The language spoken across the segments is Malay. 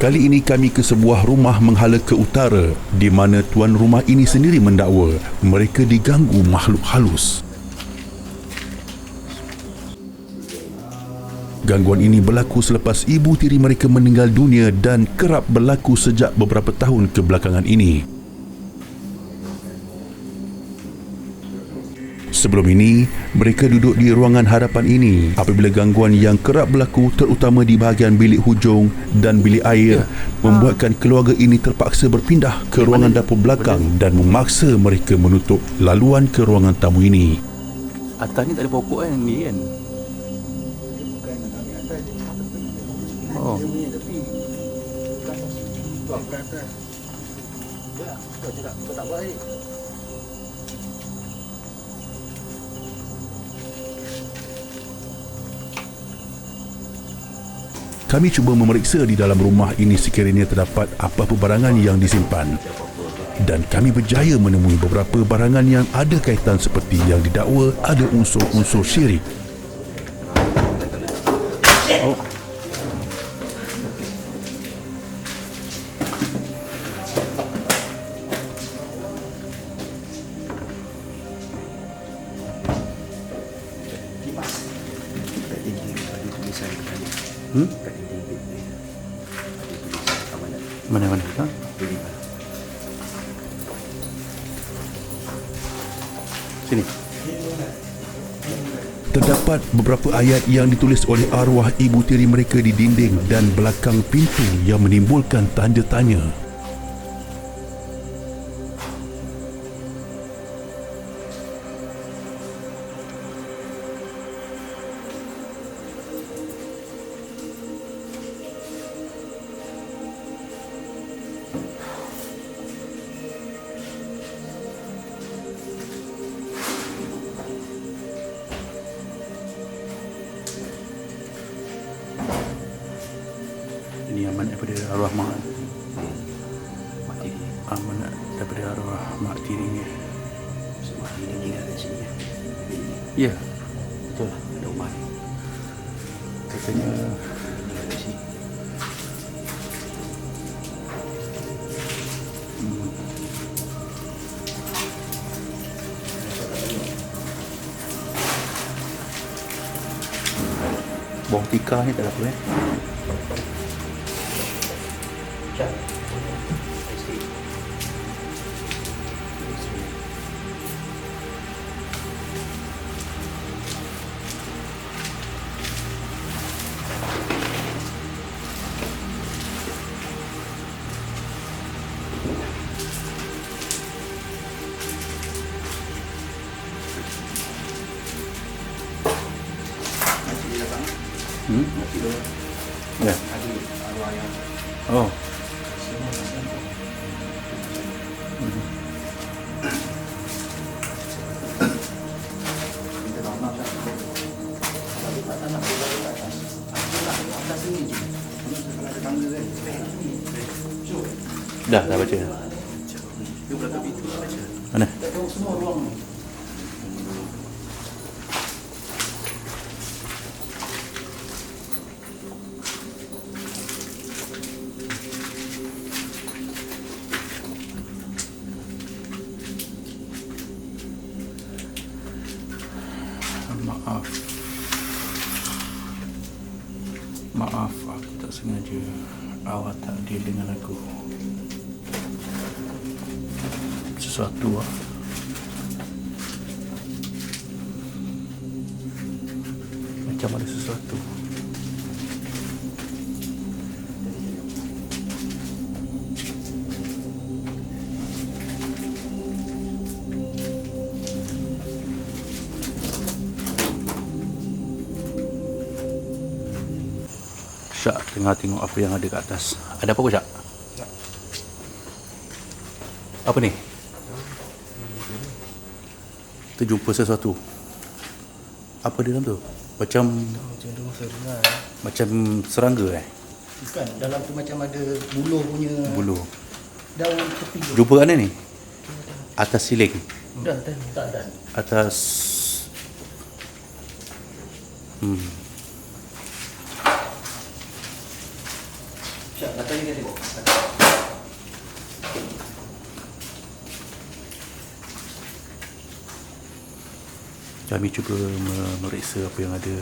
Kali ini kami ke sebuah rumah menghala ke utara di mana tuan rumah ini sendiri mendakwa mereka diganggu makhluk halus. Gangguan ini berlaku selepas ibu tiri mereka meninggal dunia dan kerap berlaku sejak beberapa tahun kebelakangan ini. Sebelum ini, mereka duduk di ruangan hadapan ini apabila gangguan yang kerap berlaku terutama di bahagian bilik hujung dan bilik air membuatkan keluarga ini terpaksa berpindah ke ruangan dapur belakang dan memaksa mereka menutup laluan ke ruangan tamu ini. Atas ni tak ada pokok kan ni kan? Oh. Kami cuba memeriksa di dalam rumah ini sekiranya terdapat apa-apa barangan yang disimpan. Dan kami berjaya menemui beberapa barangan yang ada kaitan seperti yang didakwa ada unsur-unsur syirik. Oh. Mana-mana? Ha? Sini. Terdapat beberapa ayat yang ditulis oleh arwah ibu tiri mereka di dinding dan belakang pintu yang menimbulkan tanda tanya. Ini amanat daripada arwah mak tiri. Amanat daripada arwah mak tirinya. Semua ini tinggal kat sini. Ya, betul. Ada rumah ni. Katanya Tinggal kat sini. bawang tikar ni tak ada apa Cak. Ya. Oh. Dah baca. Mana? Maaf, aku tak sengaja. Awak tak adil dengan aku. Sesuatu macam ada sesuatu. Syak tengah tengok apa yang ada kat atas. Ada apa kau, Syak? Apa ni? Terjumpa sesuatu. Apa dia dalam tu? Macam macam serangga Bukan, dalam tu macam ada buluh punya. bulu. Daun tepi tu. Jumpa kat mana ni? Atas siling. Dah, tak ada. Atas Syak, datang ni dia tengok. Kami cuba meriksa apa yang ada.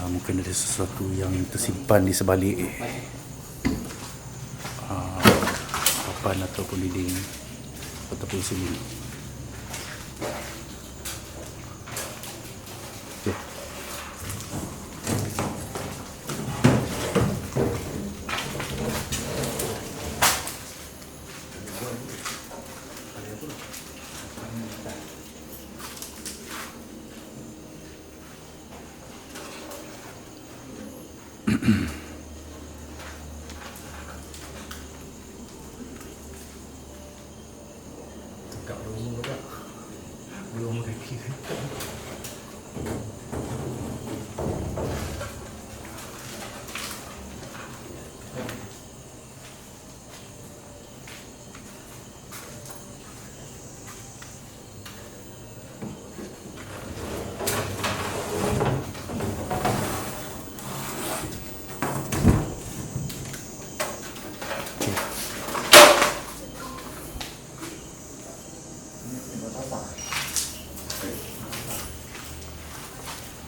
Mungkin ada sesuatu yang tersimpan di sebalik papan ataupun dinding ataupun seling. Okay. Tegak rumah pula. Belum kaki.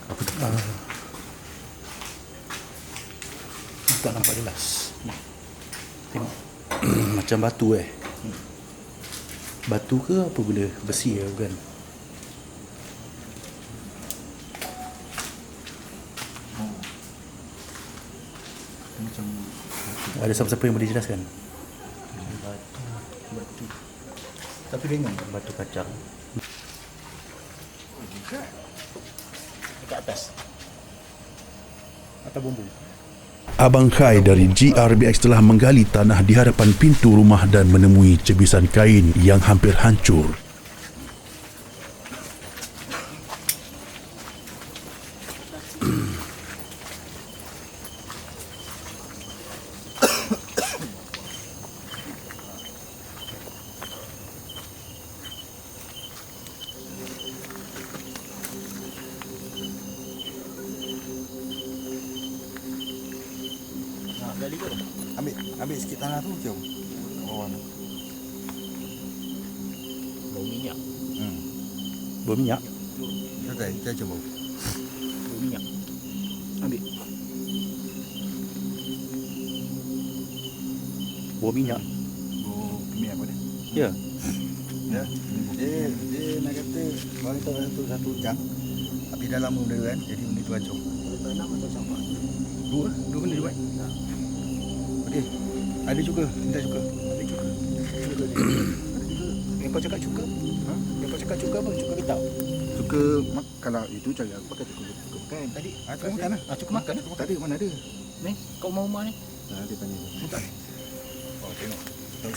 Apa tu? Tak nampak jelas. Tengok. Macam batu Batu ke apa benda? Besi bukan? Macam Ada siapa-siapa yang boleh jelaskan? batu. Tapi ringan batu kacang. Dekat atas. Atas bumbung. Abang Khai dari GRBX telah menggali tanah di hadapan pintu rumah dan menemui cebisan kain yang hampir hancur. Nak gali ke? Ambil sikit tanah tu jom. Bawah tu. Bau minyak. Bau minyak? Saya coba. Bau minyak. Ambil. Bau minyak? Minyak apa dia? Ya. Ya. Dia nak kata orang tu satu jam. Tapi dah lama benda tu kan. Jadi benda tu hancur. Tanam atau sampah? Dua benda buat. Okey. Ada cuka, minta cuka. Ada cuka. Yang kau cakap cuka? Ha? Yang kau cakap cuka apa? Cuka getah? Cuka kalau itu cari aku pakai cuka makan. Tadi Cuka makan lah. cuka makan lah. Tak ada, mana ada? Ni, kau mau rumah ni? Dia tanya. Oh, tengok.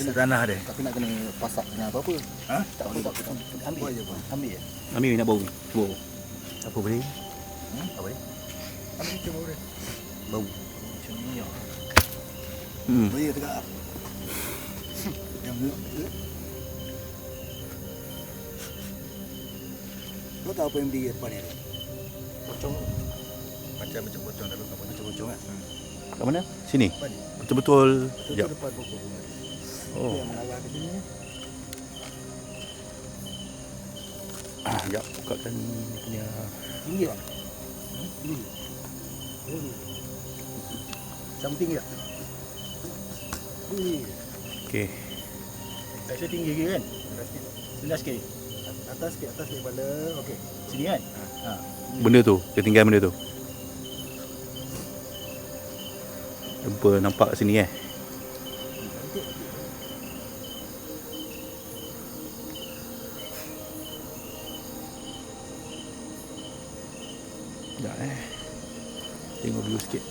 Kena tanah dia. Tapi nak kena pasak dengan apa-apa. Ha? Tak apa, tak apa. Ambil. Buat je, Bang. Ambil je. Ambil nak bau. Bau. Apa boleh? Apa dia? Ambil cuba dia. Bau. Macam minyak. Oh ya, tegak. Yang gelap. Kau tahu apa yang berdiri depan ni? Pocong. Macam pocong tapi bukan pocong kan? Kat mana? Sini? Depan ni. Betul-betul. Betul Sekejap. depan pokok bunga. Oh. Yang menarah ke sini. Sekejap. Bukakan punya. Tinggi tak? Tinggi. Sama tinggi tak? Okey. Rasa tinggi ke kan? Rendah sikit. Atas sikit kepala. Okey. Sini kan? Ha. Benda tu. Ketinggalan benda tu. Jumpa nampak kat sini Sekejap Tengok view sikit.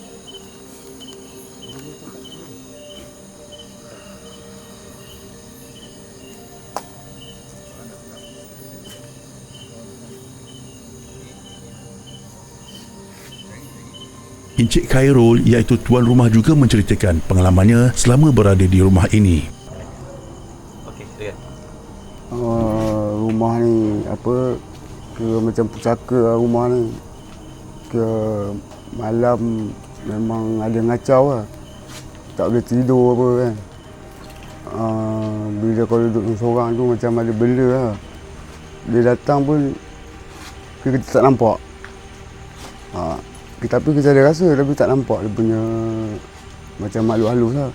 Encik Khairul iaitu tuan rumah juga menceritakan pengalamannya selama berada di rumah ini. Okey, silakan. Rumah ni apa ke macam pusaka rumah ni ke malam memang ada ngacau lah. Tak boleh tidur apa kan. Bila kalau duduk seorang tu macam ada benda lah. Dia datang pun kita tak nampak. Tapi kita ada rasa tapi tak nampak dia punya macam makhluk halus lah.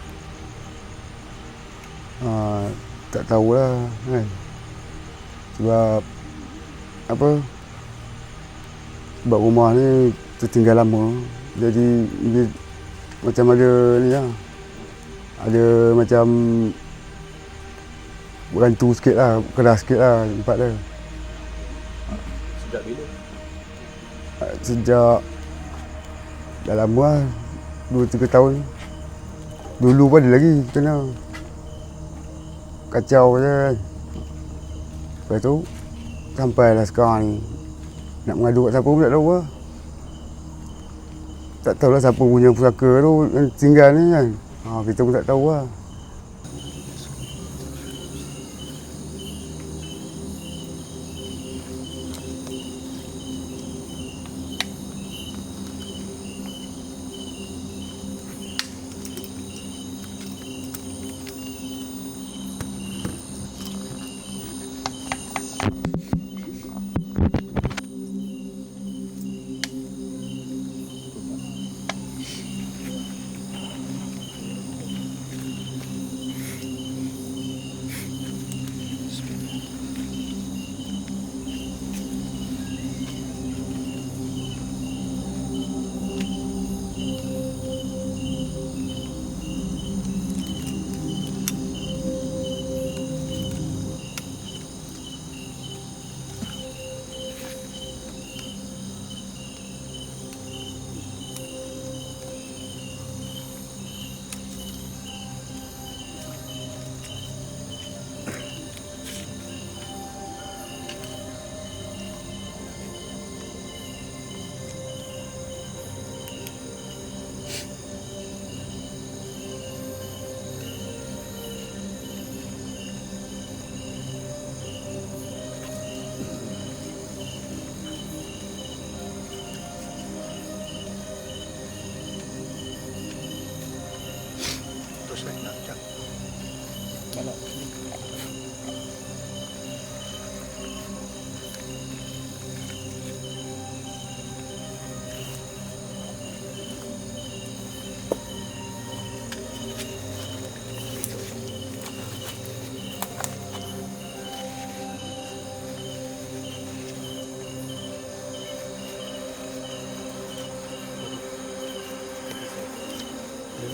Tak tahulah kan. Sebab apa? Sebab rumah ni tertinggal lama. Jadi dia macam ada ni lah. Ada macam berantu sikit lah, keras sikit lah tempat dia. Sejak bila? Sejak dah lama lah, 2-3 tahun. Dulu pun ada lagi kena. Kacau je kan. Lepas tu, sampailah sekarang ni. Nak mengadu kat siapa pun tak tahu lah. Tak tahulah siapa punya pusaka tu yang tinggal ni kan. Kita pun tak tahu lah.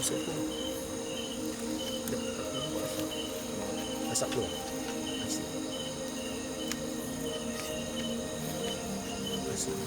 Asap tu. Asap tu. Asap. Asap.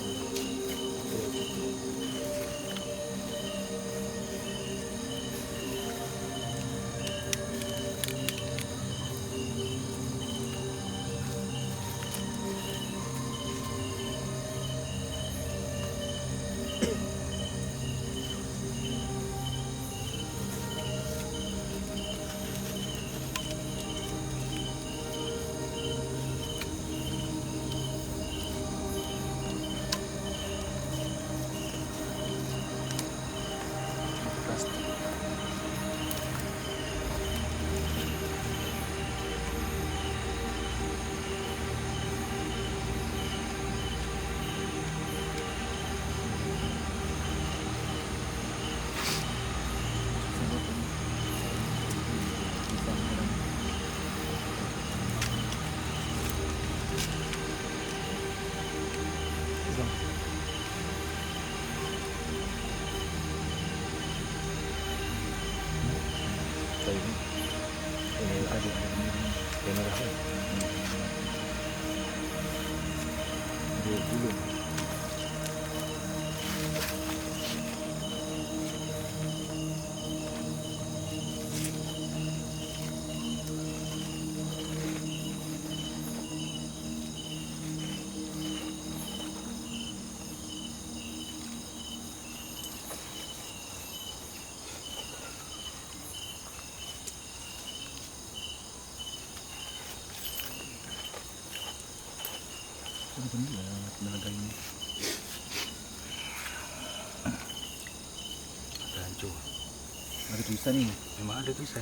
tulisan ni. Memang ada tulisan.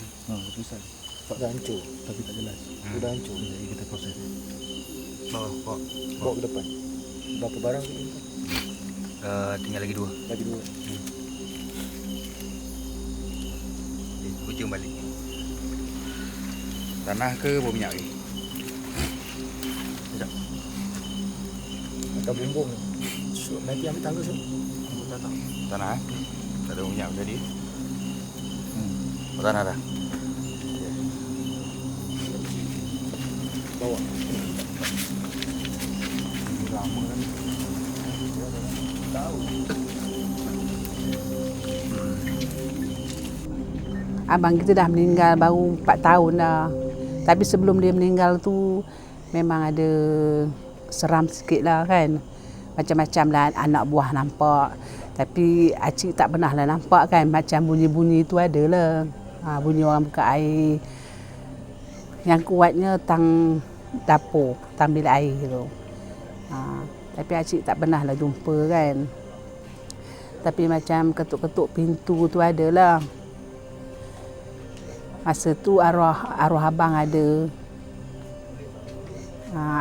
Tulisan. Tak dah hancur tapi tak jelas. Dia dah hancur jadi kita proses. Bawa ke depan. Berapa barang tu? Tinggal lagi 2. Lagi 2. Hujung balik. Tanah ke bau minyak ni? Sekejap. Atau bumbung ni. Syuk, nanti ambil tangga Syuk. Tanah tak ada bau minyak jadi. Tanah dah. Bawa. Abang kita dah meninggal baru 4 tahun dah. Tapi sebelum dia meninggal tu memang ada seram sikit lah kan. Macam-macam lah anak buah nampak. Tapi acik tak pernah lah nampak kan. Macam bunyi-bunyi tu ada lah. Bunyi orang buka air. Yang kuatnya tang dapur, tang bilik air tu. Tapi acik tak pernah lah jumpa kan. Tapi macam ketuk-ketuk pintu tu ada lah. Masa tu arwah abang ada.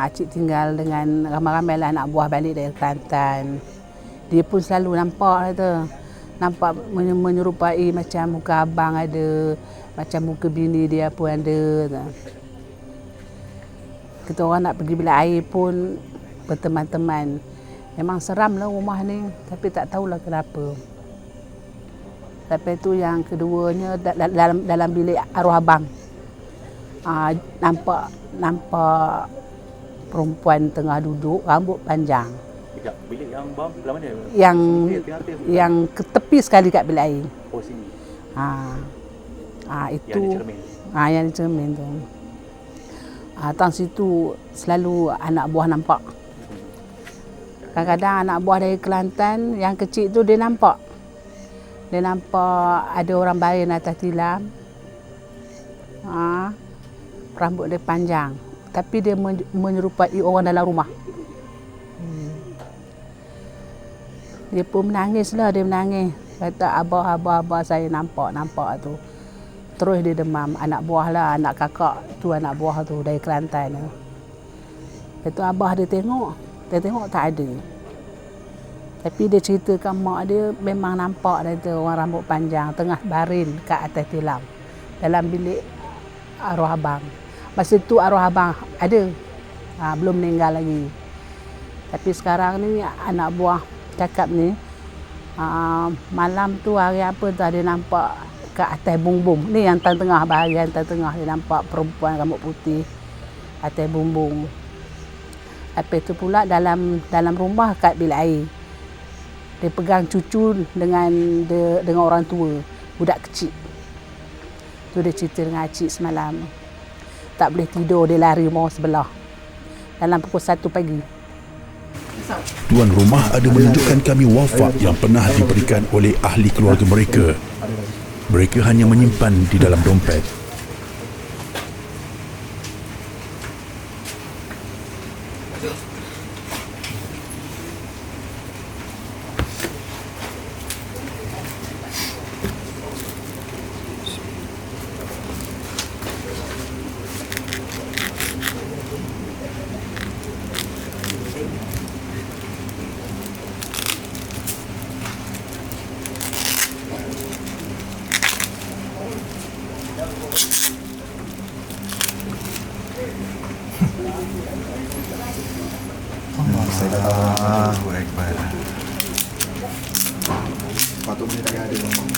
Acik tinggal dengan ramai-ramai lah anak buah balik dari Kelantan. Dia pun selalu nampak kata. Nampak menyerupai macam muka abang ada. Macam muka bini dia pun ada. Kita orang nak pergi bilik air pun berteman-teman. Memang seram lah rumah ni. Tapi tak tahulah kenapa. Lepas tu yang keduanya dalam bilik arwah abang. Nampak perempuan tengah duduk, rambut panjang. Sekejap, bilik yang bawah belah mana? Yang ke tepi sekali kat bilik air. Oh, sini. Itu. Yang ada cermin. Yang ada cermin tu. Tang situ selalu anak buah nampak. Kadang-kadang anak buah dari Kelantan yang kecil tu dia nampak. Dia nampak ada orang baring atas tilam. Rambut dia panjang. Tapi dia menyerupai orang dalam rumah. Dia pun menangis lah. Dia menangis. Kata abah saya nampak tu. Terus dia demam. Anak buah lah. Anak kakak tu anak buah tu dari Kelantan. Lepas tu abah dia tengok. Dia tengok tak ada. Tapi dia ceritakan mak dia memang nampak dia orang rambut panjang tengah baring kat atas tilam dalam bilik arwah abang. Masa tu arwah abang ada. Belum meninggal lagi. Tapi sekarang ni anak buah cakap ni malam tu hari apa dah dia nampak kat atas bumbung. Ni yang tengah bahagian tengah dia nampak perempuan rambut putih atas bumbung. Lepas tu pula dalam rumah kat bilik air. Dia pegang cucu dengan orang tua, budak kecil. Tu dia cerita dengan acik semalam. Tak boleh tidur, dia lari rumah sebelah. Dalam pukul 1 pagi. Tuan rumah ada menunjukkan kami wafak yang pernah diberikan oleh ahli keluarga mereka. Mereka hanya menyimpan di dalam dompet. Allahu Akbar. Patut boleh tak ada memang.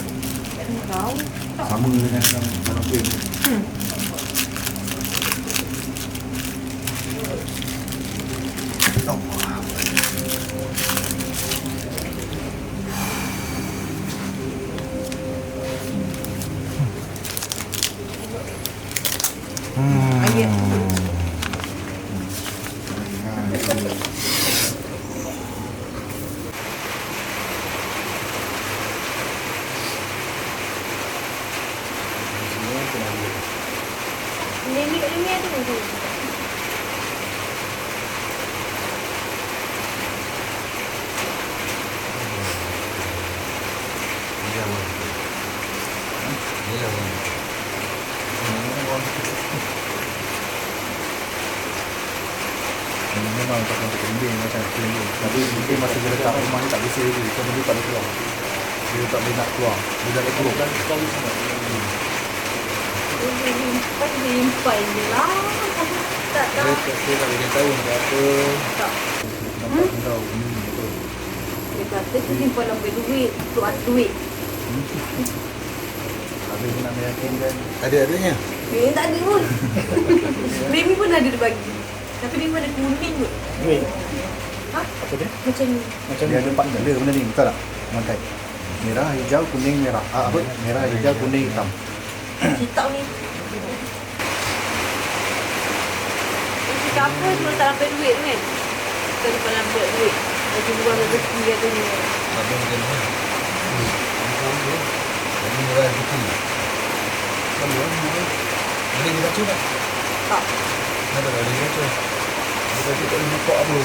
Sama dengan dalam film. Ini ada tu. Dia Memang tak untuk kelimbing macam kelimbing. Tapi mungkin masa dia letak rumah ni tak bersih lagi. So dia tak boleh keluar. Dia tak boleh nak keluar. Dia dah keluar. Limpai limpai je lah. Tak tahu. Dia tak boleh tahu nak apa. Tak. Nampak tahu. Betul. Dia kata tu simpan ambil duit. Tu ada duit. Habis nak meyakinkan. Ada-adanya. Tak ada pun. Remy pun ada dia bagi. Tapi dia mana kuning pun. Duit. Ha? Apa dia? Macam ni. Macam dia ada 4 benda benda ni. Betul tak? Mantai. Merah, hijau, kuning, merah. Apa? Merah, hijau, kuning, hitam. Hitam ni. Dia cakap apa cuma tak dapat duit tu kan? Kita lupa dapat duit. Lagi luar rezeki katanya. Abang macam mana? Ini murah rezeki. Boleh dibaca tak? Tak. Kenapa tak boleh dibaca? Dia kata tak boleh nampak apa.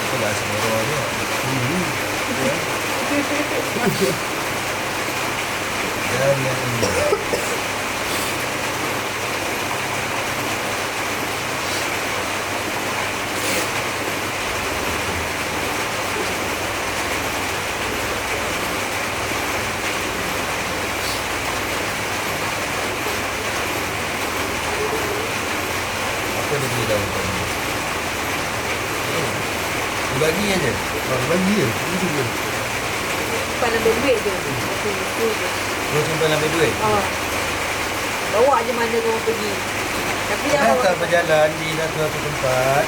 Apa lah asyik marah dia. Dan yang ini. Apa dia boleh tahu? Dia bagi aja. Bagi je. Itu je. Simpan ambil duit je. Itu je. Kau simpan ambil duit. Bawa je mana kau pergi. Tapi Kenapa awak tak berjalan di satu tempat?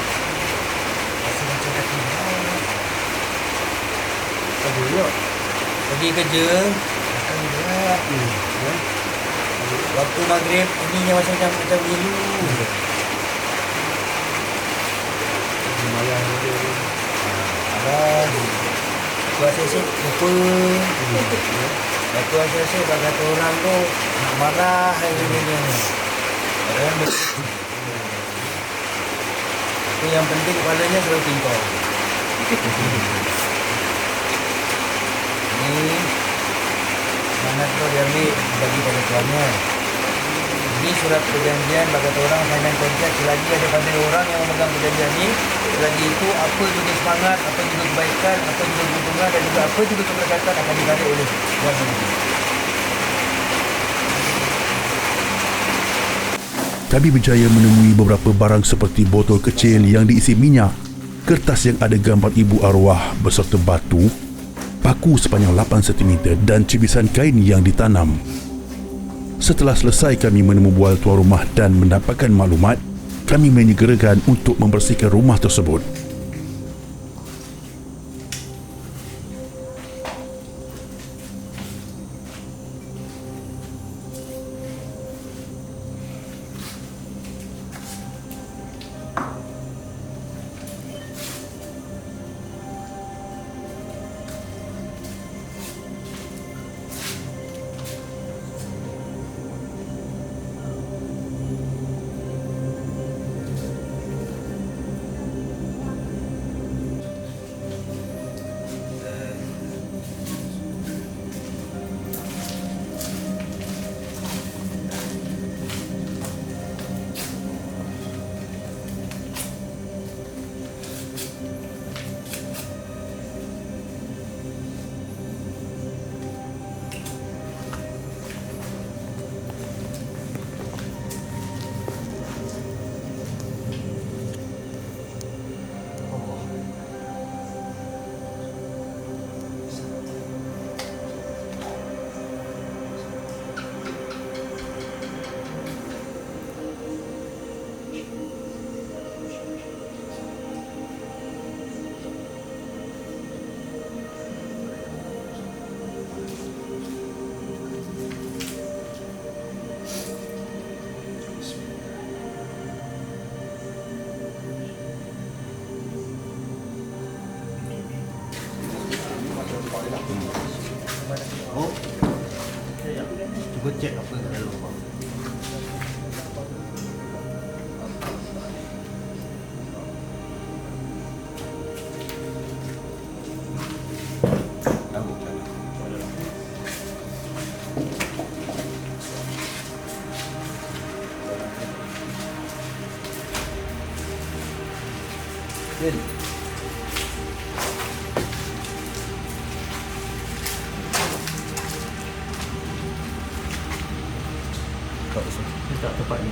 Rasa macam kaki ada juga. Pergi kerja akan berat ya. Waktu maghrib ininya macam biru. Malam tu. Aku asyik lupa. Aku asyik kata orang tu nak marah aja. Tapi yang penting kepalanya selalu tingkau. Ini semangat kau diambil bagi pada tuannya. Ini surat perjanjian bagi orang finance kontrak. Selagi ada pada orang yang memegang perjanjian ini, selagi itu apa juga semangat, apa juga kebaikan, apa juga keuntungan dan juga apa juga keberkatan akan ditarik oleh tuan ini. Kami berjaya menemui beberapa barang seperti botol kecil yang diisi minyak, kertas yang ada gambar ibu arwah beserta batu, paku sepanjang 8 cm dan cibisan kain yang ditanam. Setelah selesai kami menemui tuan rumah dan mendapatkan maklumat, kami menyegerakan untuk membersihkan rumah tersebut. Oh. Cuba cek apa yang dalam bawah. Letak tempat ni.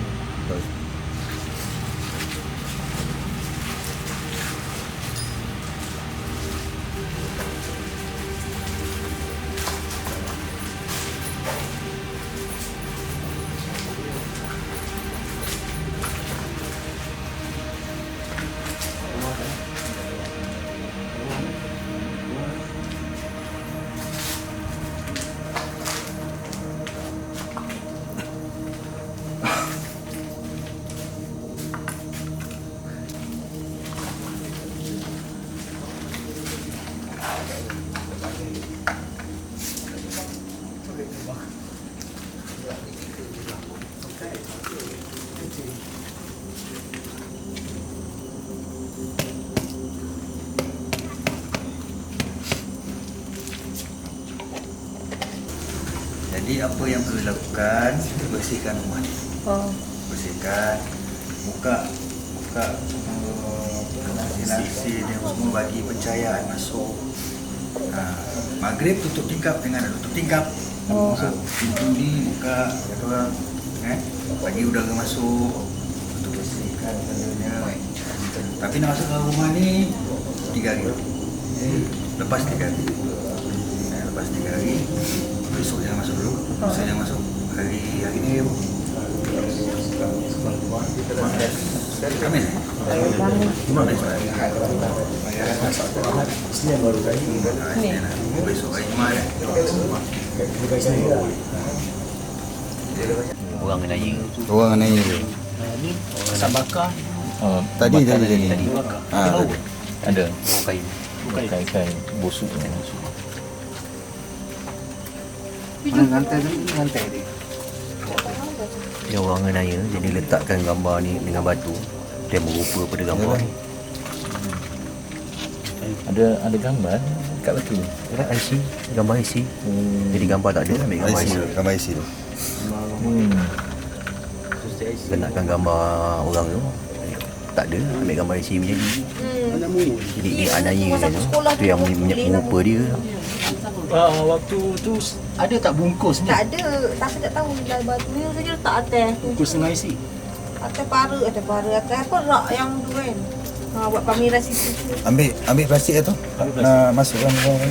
Jadi apa yang perlu dilakukan, bersihkan rumah ni. Bersihkan, buka ventilasi dia semua, bagi pencahayaan masuk. Maghrib tutup tingkap, jangan ada tutup tingkap. Pintu ni buka, kata orang, bagi udara masuk. Untuk bersihkan bendanya. Tapi nak masuk ke rumah ni 3 hari. Lepas 3 hari. Lepas 3 hari. Besok jangan masuk dulu. Besok jangan masuk. Hari ni Khamis. Senin baru kali. Besok hari Jumaat. Orang nanya. Orang nanya tu. Ni asam bakar. Tadi. Bakar. Ada kain. Kain busuk. Mana rantai dia? Dia orang nanya, jadi letakkan gambar ni dengan batu. Dia merupa pada gambar ni. Ada gambar kat batu. Ada IC, gambar IC. Jadi gambar tak ada, ambil gambar IC. Gambar IC tu. Kenakan gambar orang tu. Tak ada, ambil gambar IC menjadi. Jadi dia anaya kan tu yang merupa dia. Waktu tu ada tak bungkus ni? Tak ada. Tapi tak tahu dalam batu ni saja letak atas tu. Bungkus setengah isi. Atas para, atas apa rak yang tu kan. Buat pameran situ. Ambil plastik tu. Masukkan dalam.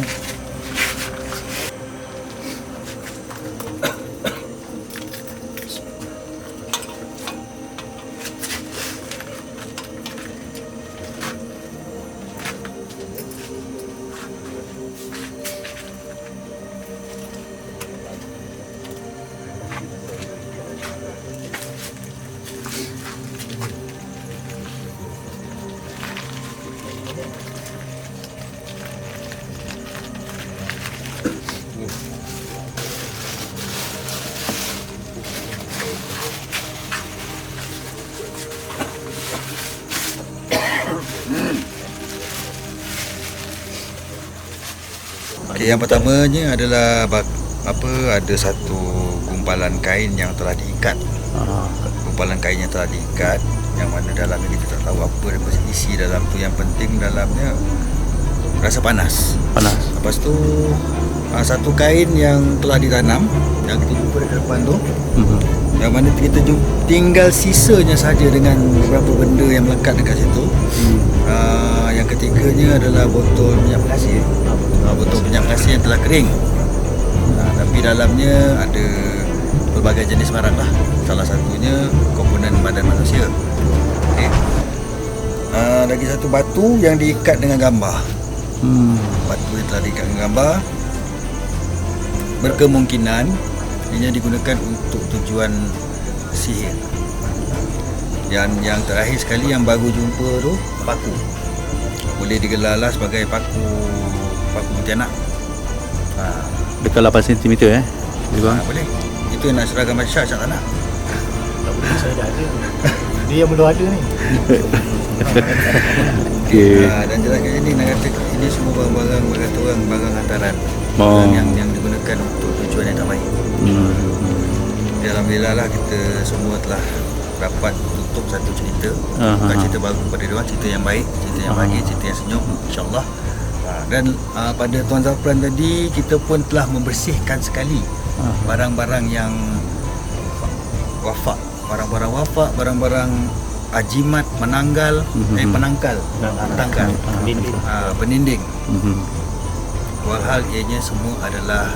Okey, yang pertamanya adalah ada satu gumpalan kain yang telah diikat. Gumpalan kain yang telah diikat, yang mana dalamnya kita tak tahu apa dan isi dalam tu. Yang penting dalamnya rasa panas. Lepas tu satu kain yang telah ditanam, yang kita jumpa di depan tu, yang mana kita tinggal sisanya saja dengan beberapa benda yang melekat dekat situ. Yang ketiganya adalah botol minyak pengasih. Botol minyak pengasih yang telah kering. Tapi dalamnya ada berbagai jenis barang lah. Salah satunya komponen badan manusia. Okay. Lagi satu batu yang diikat dengan gambar. Batu yang telah diikat dengan gambar, berkemungkinan ini digunakan untuk tujuan sihir. Yang terakhir sekali yang baru jumpa tu paku. Boleh digelarlah sebagai paku pontianak. Dekat 8 cm Boleh. Itu yang nak seragam Syah tak nak. Tak boleh, saya dah ada. Dia yang belum ada ni. Okey. Dan jelaskan ini nak kata ini semua barang-barang kata orang barang hantaran. Yang digunakan untuk tujuan yang tak baik. Alhamdulillah lah kita semua telah dapat tutup satu cerita. Bukan cerita baru kepada dia orang, cerita yang baik, cerita yang bahagia, cerita yang senyum, insyaAllah. Dan pada Tuan Zafran tadi, kita pun telah membersihkan sekali barang-barang yang wafak, barang-barang jimat, penanggal, peninding. Walhal ianya semua adalah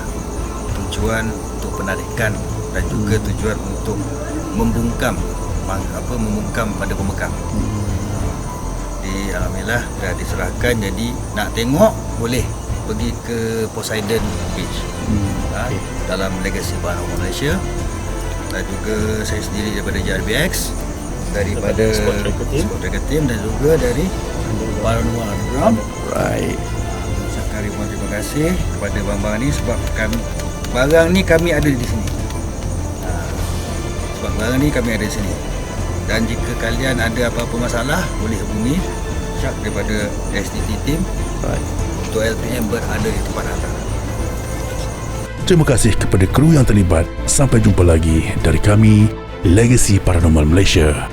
tujuan untuk penarikan dan juga tujuan untuk membungkam pada pemekam. Alhamdulillah dah diserahkan, jadi nak tengok boleh pergi ke Poseidon Beach dalam Legacy Paranormal Malaysia, dan juga saya sendiri daripada JRBX, daripada Sport Tracker Team dan juga dari Paranormal Underground. Right. Ucapkan ribuan terima kasih kepada barang-barang ni, sebab barang ni kami ada di sini. Sebab barang ni kami ada di sini. Dan jika kalian ada apa-apa masalah, boleh hubungi Syak daripada STT Team untuk LPM berada di tempat anda. Terima kasih kepada kru yang terlibat. Sampai jumpa lagi dari kami, Legacy Paranormal Malaysia.